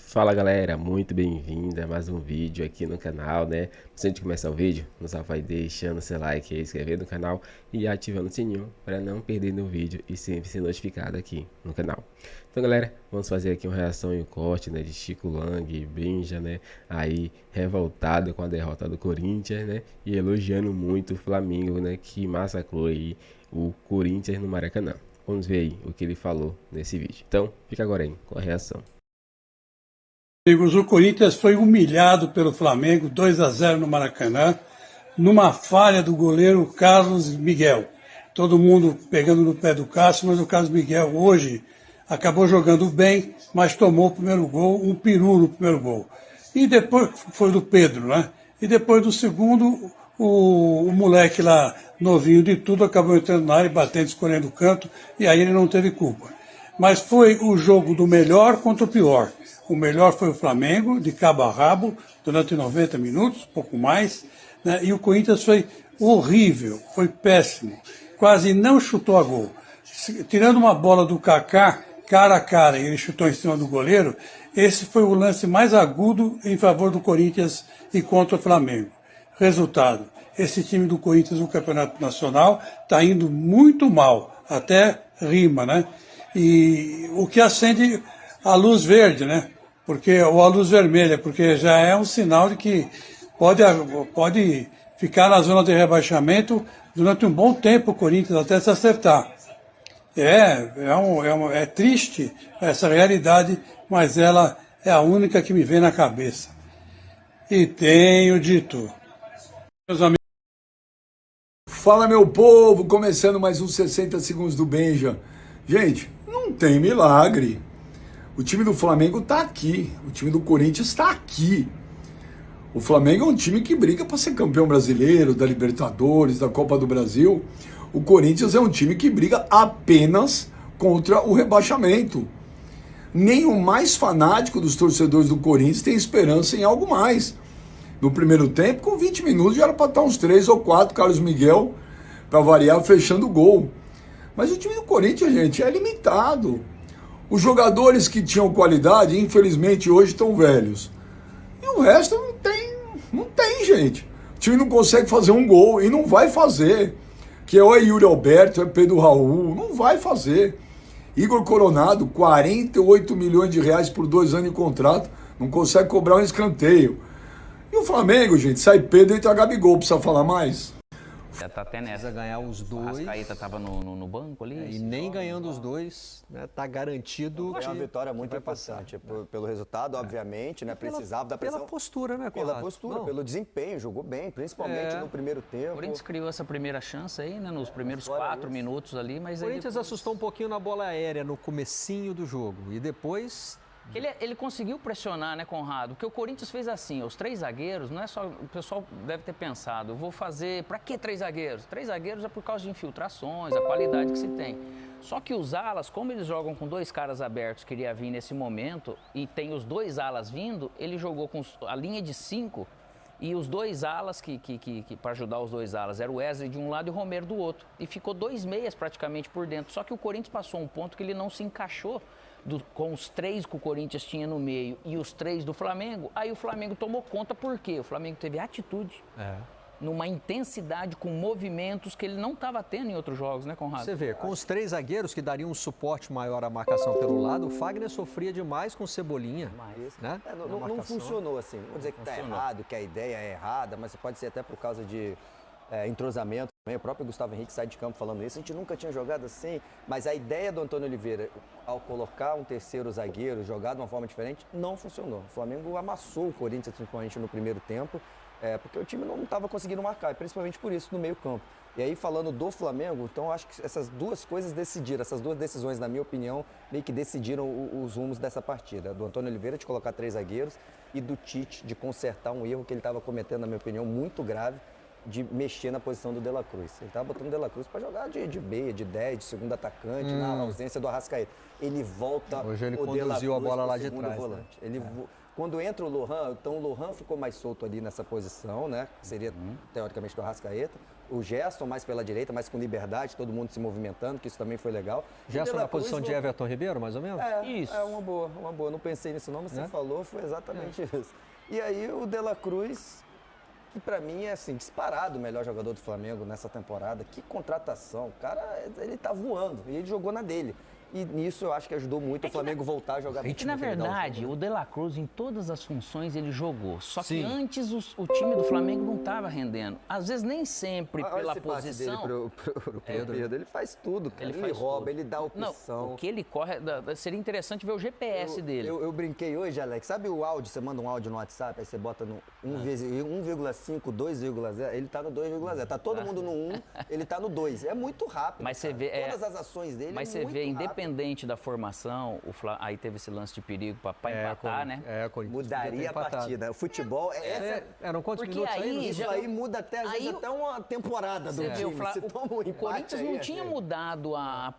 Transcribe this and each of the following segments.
Fala galera, muito bem-vindo a mais um vídeo aqui no canal, né? Antes de começar o vídeo, não só vai deixando seu like e inscrever no canal e ativando o sininho para não perder nenhum vídeo e sempre ser notificado aqui no canal. Então galera, vamos fazer aqui uma reação e um corte, né, de Chico Lang e Benja, né? Aí revoltado com a derrota do Corinthians, né? E elogiando muito o Flamengo, né? Que massacrou aí o Corinthians no Maracanã. Vamos ver aí o que ele falou nesse vídeo. Então, fica agora aí com a reação. Amigos, o Corinthians foi humilhado pelo Flamengo, 2-0 no Maracanã, numa falha do goleiro Carlos Miguel. Todo mundo pegando no pé do Cássio, mas o Carlos Miguel hoje acabou jogando bem, mas tomou o primeiro gol, um peru no primeiro gol. E depois foi do Pedro, né? E depois do segundo, o moleque lá, novinho de tudo, acabou entrando na área, batendo, escolhendo o canto, e aí ele não teve culpa. Mas foi o jogo do melhor contra o pior. O melhor foi o Flamengo, de cabo a rabo, durante 90 minutos, pouco mais, né? E o Corinthians foi horrível, foi péssimo. Quase não chutou a gol. Tirando uma bola do Kaká, cara a cara, e ele chutou em cima do goleiro, esse foi o lance mais agudo em favor do Corinthians e contra o Flamengo. Resultado, esse time do Corinthians no Campeonato Nacional está indo muito mal, até rima, né? E o que acende a luz verde, né? Ou a luz vermelha, porque já é um sinal de que pode ficar na zona de rebaixamento durante um bom tempo o Corinthians até se acertar. É triste essa realidade, mas ela é a única que me vem na cabeça. E tenho dito. Meus amigos. Fala, meu povo, começando mais uns 60 segundos do Benja. Gente, não tem milagre. O time do Flamengo tá aqui, o time do Corinthians está aqui. O Flamengo é um time que briga para ser campeão brasileiro, da Libertadores, da Copa do Brasil. O Corinthians é um time que briga apenas contra o rebaixamento. Nem o mais fanático dos torcedores do Corinthians tem esperança em algo mais. No primeiro tempo, com 20 minutos, já era para estar uns 3 ou 4, Carlos Miguel, para variar, fechando o gol. Mas o time do Corinthians, gente, é limitado. Os jogadores que tinham qualidade, infelizmente, hoje estão velhos. E o resto não tem, gente. O time não consegue fazer um gol e não vai fazer. Que ou é Yuri Alberto, é Pedro Raul, não vai fazer. Igor Coronado, 48 milhões de reais por 2 anos de contrato, não consegue cobrar um escanteio. E o Flamengo, gente, sai Pedro e entra Gabigol, precisa falar mais? Já tá até nessa. Precisa ganhar os dois. O Arrascaeta tava no banco ali. E nem ganhando os dois, né, tá garantido. Foi uma que vitória muito vai importante pelo resultado, obviamente, né? Precisava da pressão. Pela postura, né, Pela Conrado? postura, Não. pelo desempenho, jogou bem, principalmente no primeiro tempo. O Corinthians criou essa primeira chance aí, né? Nos primeiros 4 minutos ali, mas O aí Corinthians assustou um pouquinho na bola aérea no comecinho do jogo. E depois... ele conseguiu pressionar, né, Conrado? Porque o Corinthians fez assim, os 3 zagueiros, não é só... O pessoal deve ter pensado, eu vou fazer... Pra que 3 zagueiros? 3 zagueiros é por causa de infiltrações, a qualidade que se tem. Só que os alas, como eles jogam com 2 caras abertos, que iria vir nesse momento, e tem os 2 alas vindo, ele jogou com a linha de 5 e os 2 alas, para ajudar os 2 alas, era o Wesley de um lado e o Romero do outro. E ficou 2 meias praticamente por dentro. Só que o Corinthians passou um ponto que ele não se encaixou com os 3 que o Corinthians tinha no meio e os 3 do Flamengo. Aí o Flamengo tomou conta, por quê? O Flamengo teve atitude, numa intensidade, com movimentos que ele não estava tendo em outros jogos, né, Conrado? Você vê, com os 3 zagueiros que dariam um suporte maior à marcação pelo lado, o Fagner sofria demais com o Cebolinha. Né? Não funcionou assim. Não vou dizer que está errado, que a ideia é errada, mas pode ser até por causa de entrosamento. O próprio Gustavo Henrique sai de campo falando isso. A gente nunca tinha jogado assim, mas a ideia do Antônio Oliveira, ao colocar um terceiro zagueiro, jogar de uma forma diferente, não funcionou. O Flamengo amassou o Corinthians, principalmente no primeiro tempo, porque o time não estava conseguindo marcar, e principalmente por isso no meio campo. E aí, falando do Flamengo, então acho que essas duas coisas decidiram, essas duas decisões, na minha opinião, meio que decidiram os rumos dessa partida. Do Antônio Oliveira de colocar 3 zagueiros e do Tite de consertar um erro que ele estava cometendo, na minha opinião, muito grave, de mexer na posição do De La Cruz. Ele estava botando o De La Cruz para jogar de meia, de 10, de segundo atacante, na ausência do Arrascaeta. Ele volta Hoje ele o De La conduziu a Cruz bola pro lá de segundo trás, volante. né? Quando entra o Lohan, então o Lohan ficou mais solto ali nessa posição, né? Que seria, teoricamente, do Arrascaeta. O Gerson mais pela direita, mais com liberdade, todo mundo se movimentando, que isso também foi legal. Gerson na posição de Everton Ribeiro, mais ou menos? Isso. É uma boa, uma boa. Não pensei nisso não, mas você falou, foi exatamente isso. E aí o De La Cruz, que pra mim é assim, disparado o melhor jogador do Flamengo nessa temporada. Que contratação. O cara, ele tá voando e ele jogou na dele. E nisso eu acho que ajudou muito o Flamengo voltar a jogar muito. Na verdade, o De La Cruz, em todas as funções, ele jogou. Só que antes o time do Flamengo não estava rendendo. Às vezes nem sempre pela esse posição. Passe dele pro Pedro. Ele faz tudo, cara. Ele rouba, tudo. Ele dá opção. Não, o que ele corre, seria interessante ver o GPS dele. Eu brinquei hoje, Alex. Sabe o áudio? Você manda um áudio no WhatsApp, aí você bota no 1,5, 2,0. Ele tá no 2,0. Tá todo mundo no 1, ele tá no 2. É muito rápido. Mas você vê, todas as ações dele mas é você muito vê, rápido. Independente da formação, aí teve esse lance de perigo para empatar, né? Mudaria a partida. O futebol eram quantos porque minutos aí? Isso aí muda até, às vezes, até uma temporada do time. O Corinthians não tinha mudado a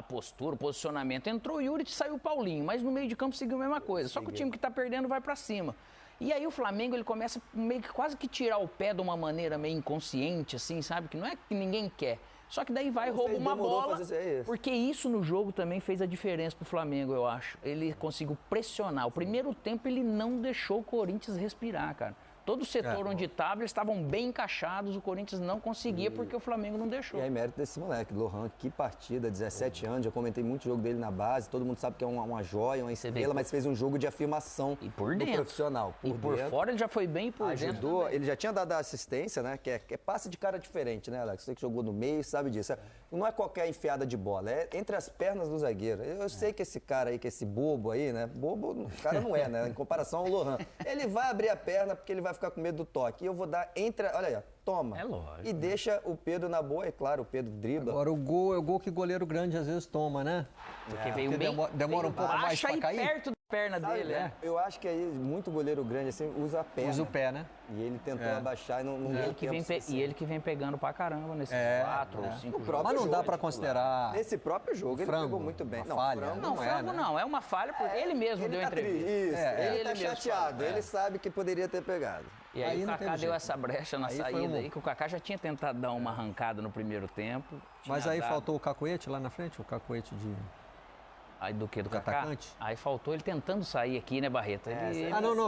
postura, o posicionamento. Entrou o Yuri e saiu o Paulinho, mas no meio de campo seguiu a mesma coisa. Só que o time que tá perdendo vai para cima. E aí o Flamengo, ele começa meio que quase que tirar o pé de uma maneira meio inconsciente, assim, sabe? Que não é que ninguém quer. Só que daí vai, rouba uma bola, porque isso no jogo também fez a diferença pro Flamengo, eu acho. Ele conseguiu pressionar. O primeiro tempo ele não deixou o Corinthians respirar, cara. Todo o setor onde estava, eles estavam bem encaixados, o Corinthians não conseguia porque o Flamengo não deixou. E aí, mérito desse moleque, Lohan, que partida, 17 anos, já comentei muito jogo dele na base, todo mundo sabe que é uma joia, uma estrela, mas fez um jogo de afirmação e por dentro. Do profissional. Por fora ele já foi bem, por ajudou, dentro ele já tinha dado a assistência, né, que é passe de cara diferente, né, Alex? Você que jogou no meio, sabe disso. Não é qualquer enfiada de bola, é entre as pernas do zagueiro. Eu sei que esse cara aí, que esse bobo aí, né, bobo o cara não é, né, em comparação ao Lohan. Ele vai abrir a perna porque ele vai ficar com medo do toque. E eu vou dar olha aí, toma. É lógico. E deixa o Pedro na boa, é claro, o Pedro dribla. Agora o gol é o gol que goleiro grande às vezes toma, né? Porque veio bem, demora um pouco mais pra cair. Perto da perna dele, né? Eu acho que aí muito goleiro grande assim usa a perna. Usa o pé, né? E ele tentou abaixar e não deu tempo. E ele que vem pegando pra caramba nesses 4 ou 5 jogos. Mas não dá pra considerar. Nesse próprio jogo ele pegou muito bem. Não, falha. Frango não, é uma falha porque ele mesmo deu entrevista. Isso, ele tá chateado, ele sabe que poderia ter pegado. E aí o Kaká deu essa brecha na saída aí, que o Kaká já tinha tentado dar uma arrancada no primeiro tempo. Mas aí faltou o cacuete lá na frente, o cacuete de... Aí do que? Do Kaká? Atacante? Aí faltou ele tentando sair aqui, né, Barreto?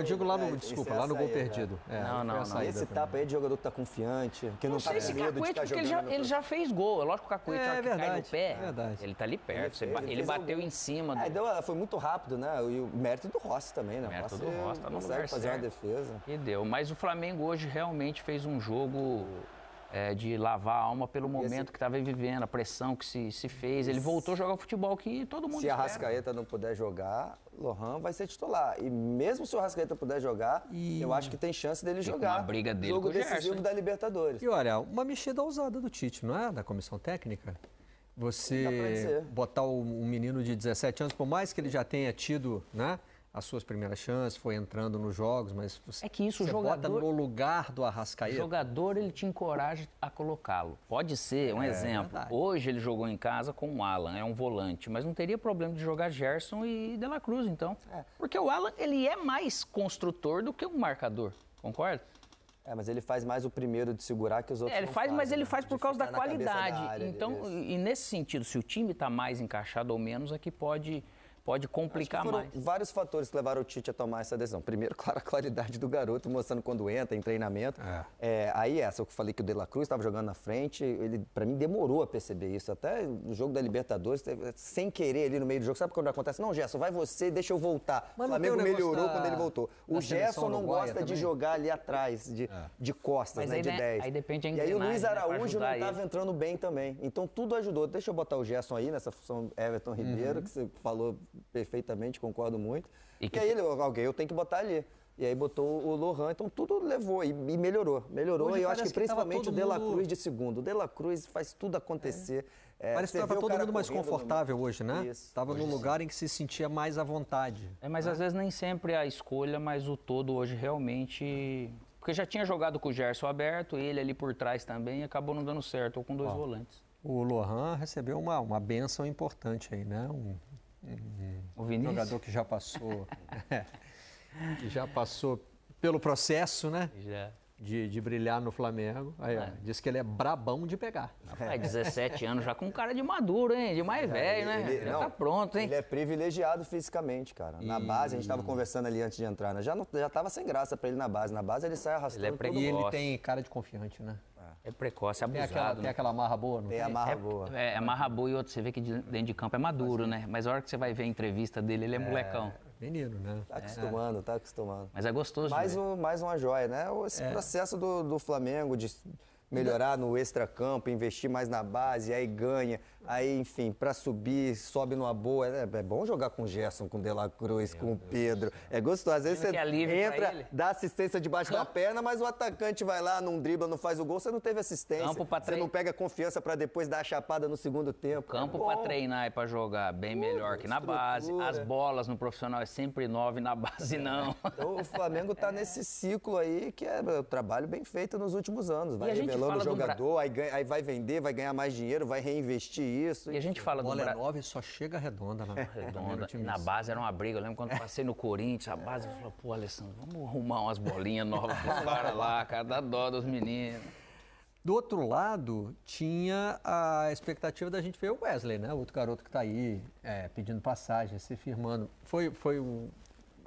Digo lá no... Desculpa, lá no gol perdido. Não. Esse tapa aí de jogador que tá confiante, que não tá com medo de estar jogando. Ele já fez gol. É lógico que o Cacuete cai no pé. É verdade. Ele tá ali perto. Ele bateu em cima. Foi muito rápido, né? E o mérito do Rossi também, né? O mérito do Rossi tá no lugar consegue fazer uma defesa. E deu. Mas o Flamengo hoje realmente fez um jogo... de lavar a alma pelo momento que estava vivendo, a pressão que se fez. Ele voltou a jogar futebol que todo mundo espera. Se a Arrascaeta não puder jogar, Lohan vai ser titular. E mesmo se o Arrascaeta puder jogar, eu acho que tem chance dele jogar. Uma briga dele jogo com o Gerson, decisivo da Libertadores. E olha, uma mexida ousada do Tite, não é? Da comissão técnica. Você botar um menino de 17 anos, por mais que ele já tenha tido, né? As suas primeiras chances, foi entrando nos jogos, mas você, o jogador bota no lugar do Arrascaeta. O jogador, ele te encoraja a colocá-lo. Pode ser, um exemplo. Verdade. Hoje ele jogou em casa com o Alan, é um volante, mas não teria problema de jogar Gerson e De La Cruz, então. Porque o Alan, ele é mais construtor do que um marcador, concorda? Mas ele faz mais o primeiro de segurar que os outros ele faz, mas ele faz por causa da qualidade. Então, e nesse sentido, se o time está mais encaixado ou menos, aqui pode complicar mais. Vários fatores que levaram o Tite a tomar essa decisão. Primeiro, claro, a claridade do garoto, mostrando quando entra, em treinamento. Aí eu falei que o De La Cruz estava jogando na frente, ele, para mim, demorou a perceber isso. Até no jogo da Libertadores, sem querer ali no meio do jogo. Sabe quando acontece? Não, Gerson, vai você, deixa eu voltar. O Flamengo melhorou quando ele voltou. O Gerson não gosta de jogar ali atrás, de costas, né, de 10. Aí depende E aí o Luiz Araújo não estava entrando bem também. Então tudo ajudou. Deixa eu botar o Gerson aí nessa função Everton Ribeiro, que você falou perfeitamente, concordo muito. E aí eu tenho que botar ali. E aí botou o Lohan, então tudo levou e melhorou. Melhorou, e eu acho que principalmente o De La Cruz de segundo. O De La Cruz faz tudo acontecer. Parece que estava todo mundo mais confortável hoje, né? Estava num lugar em que se sentia mais à vontade. Mas às vezes nem sempre a escolha, mas o todo hoje realmente... Porque já tinha jogado com o Gerson aberto, ele ali por trás também, e acabou não dando certo, ou com 2 volantes. O Lohan recebeu uma bênção importante aí, né? Um jogador que já passou que já passou pelo processo, né? Já. De brilhar no Flamengo. Aí, ó, diz que ele é brabão de pegar. Rapaz, 17 anos já com cara de maduro, hein? De mais velho, né? Já tá pronto, hein? Ele é privilegiado fisicamente, cara. Na base, a gente tava conversando ali antes de entrar, né? Já tava sem graça pra ele na base. Na base ele sai arrastando Ele é todo E mundo. ele tem cara de confiante, né? É precoce, Tem abusado. tem aquela marra boa, não Tem a marra boa. É marra boa e outro, você vê que dentro de campo é maduro, né? Mas a hora que você vai ver a entrevista dele, ele é molecão. Menino, né? Tá acostumando, tá acostumando. Mas é gostoso de ver. Mais uma joia, né? Esse processo do Flamengo de melhorar no extracampo, investir mais na base, aí ganha, aí, enfim, pra subir, sobe numa boa. É bom jogar com o Gerson, com o De La Cruz, com o Pedro. É gostoso. Às vezes Que você alívio pra entra, ele. dá assistência debaixo da perna, mas o atacante vai lá, não dribla, não faz o gol, você não teve assistência. Campo pra Você não pega confiança pra depois dar a chapada no segundo tempo. Campo É pra bom. treinar e pra jogar bem melhor que na base. estrutura. As bolas no profissional é sempre 9, na base não. Então, o Flamengo tá nesse ciclo aí que é o trabalho bem feito nos últimos anos. Vai E a gente revelando o fala do jogador, aí vai vender, vai ganhar mais dinheiro, vai reinvestir isso. E a gente fala A do bola é Brasil. 9 e só chega redonda na Redonda. Na base era uma briga. Eu lembro quando eu passei no Corinthians, a base falou, pô, Alessandro, vamos arrumar umas bolinhas novas pros caras lá, cara, dá dó dos meninos. Do outro lado, tinha a expectativa da gente ver o Wesley, né? Outro garoto que está aí pedindo passagem, se firmando. Foi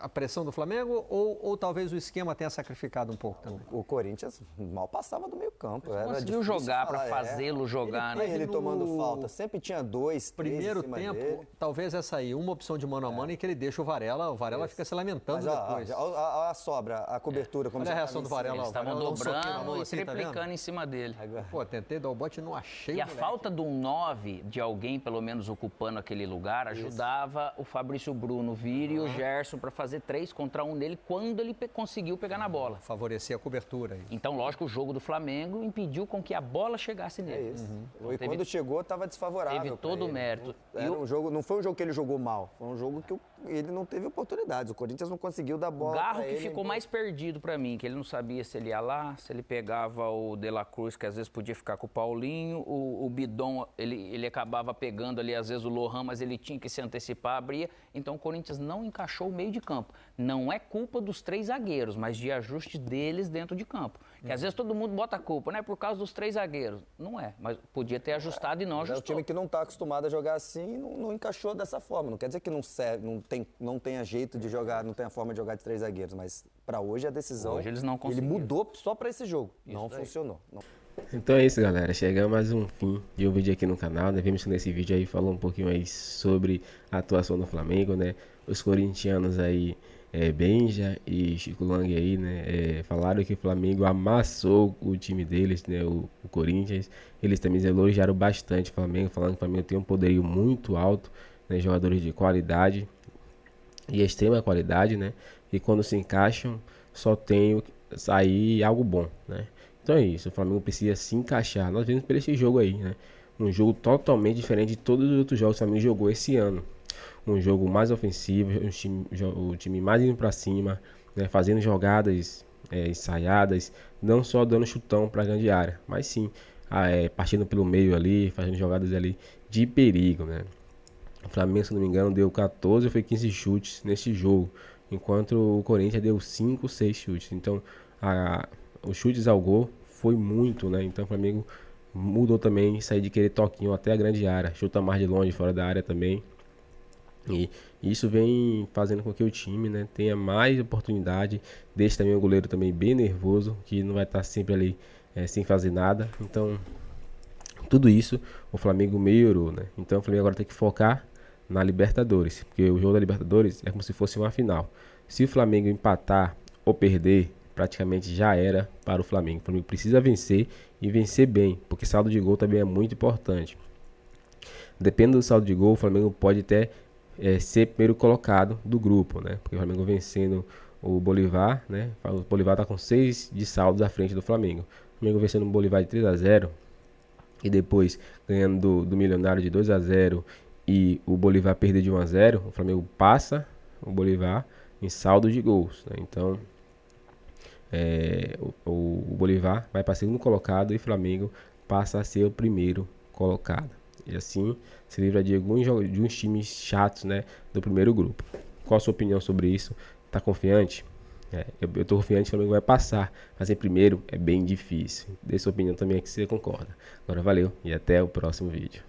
a pressão do Flamengo ou talvez o esquema tenha sacrificado um pouco também? O Corinthians mal passava do meio campo. Era Conseguiu difícil jogar pra falar, fazê-lo jogar, né? Ele no tomando falta. Sempre tinha 2, 3 Primeiro em cima tempo, dele. talvez essa aí, uma opção de mano a mano em que ele deixa o Varela fica se lamentando Mas depois. a sobra, a cobertura. Como Olha a já reação tava do em cima. Varela. Eles estavam Varela dá um soquinho na dobrando mão e assim, tá vendo? triplicando em cima dele. Pô, tentei dar o bote e não achei E o a moleque. falta de um 9, de alguém pelo menos ocupando aquele lugar, ajudava o Fabrício Bruno vir e o Gerson para fazer 3 contra 1 nele quando ele conseguiu pegar na bola. Favorecer a cobertura aí. Então, lógico, o jogo do Flamengo impediu com que a bola chegasse É nele. isso. Então, E quando chegou, estava desfavorável. teve pra todo o ele. mérito. Era um jogo, não foi um jogo que ele jogou mal, foi um jogo que ele não teve oportunidades. O Corinthians não conseguiu dar O bola. Garro pra que ele. ficou mais perdido pra mim, que ele não sabia se ele ia lá, se ele pegava o De La Cruz, que às vezes podia ficar com o Paulinho, o Bidon, ele acabava pegando ali às vezes o Lohan, mas ele tinha que se antecipar, abria. Então o Corinthians não encaixou o meio de campo. Não é culpa dos 3 zagueiros, mas de ajuste deles dentro de campo. Que às vezes todo mundo bota a culpa, né? Por causa dos 3 zagueiros. Não é, mas podia ter ajustado e não Mas é um ajustou. time que não está acostumado a jogar assim, não encaixou dessa forma. Não quer dizer que não serve, não tenha jeito de jogar, não tenha forma de jogar de 3 zagueiros, mas para hoje a decisão Hoje eles não ele conseguiram. mudou só para esse jogo. Não funcionou. Não. Então é isso, galera. Chegamos a mais um fim de um vídeo aqui no canal, né? Vimos que nesse vídeo aí falou um pouquinho aí sobre a atuação do Flamengo, né? Os corintianos aí, Benja e Chico Lang aí, né? Falaram que o Flamengo amassou o time deles, né? O Corinthians. Eles também elogiaram bastante o Flamengo, falando que o Flamengo tem um poderio muito alto, né? Jogadores de qualidade e extrema qualidade, né? E quando se encaixam, só tem sair algo bom, né? Então é isso, o Flamengo precisa se encaixar. Nós vimos por esse jogo aí, né? Um jogo totalmente diferente de todos os outros jogos que o Flamengo jogou esse ano. Um jogo mais ofensivo, o time mais indo pra cima, né? Fazendo jogadas ensaiadas, não só dando chutão pra grande área, mas sim partindo pelo meio ali, fazendo jogadas ali de perigo, né? O Flamengo, se não me engano, deu 14 ou foi 15 chutes nesse jogo, enquanto o Corinthians deu 5, 6 chutes. Então, os chutes ao gol foi muito, né? Então o Flamengo mudou também, sair de querer toquinho até a grande área, chuta mais de longe, fora da área também. E isso vem fazendo com que o time, né, tenha mais oportunidade. Deixa também o goleiro também bem nervoso, que não vai estar sempre ali sem fazer nada. Então, tudo isso o Flamengo melhorou, né? Então o Flamengo agora tem que focar na Libertadores, porque o jogo da Libertadores é como se fosse uma final. Se o Flamengo empatar ou perder, praticamente já era para o Flamengo. O Flamengo precisa vencer e vencer bem, porque saldo de gol também é muito importante. Dependendo do saldo de gol, o Flamengo pode até ser primeiro colocado do grupo, né? Porque o Flamengo vencendo o Bolívar, né? O Bolívar está com 6 de saldo à frente do Flamengo. O Flamengo vencendo o Bolívar de 3-0 e depois ganhando do Milionário de 2-0 e o Bolívar perder de 1-0, o Flamengo passa o Bolívar em saldo de gols, né? Então o Bolívar vai para segundo colocado e o Flamengo passa a ser o primeiro colocado. E assim se livra de uns times chatos, né, do primeiro grupo. Qual a sua opinião sobre isso? Tá confiante? Eu tô confiante que o Flamengo vai passar, mas em primeiro é bem difícil. Dê sua opinião também aqui se você concorda. Agora valeu e até o próximo vídeo.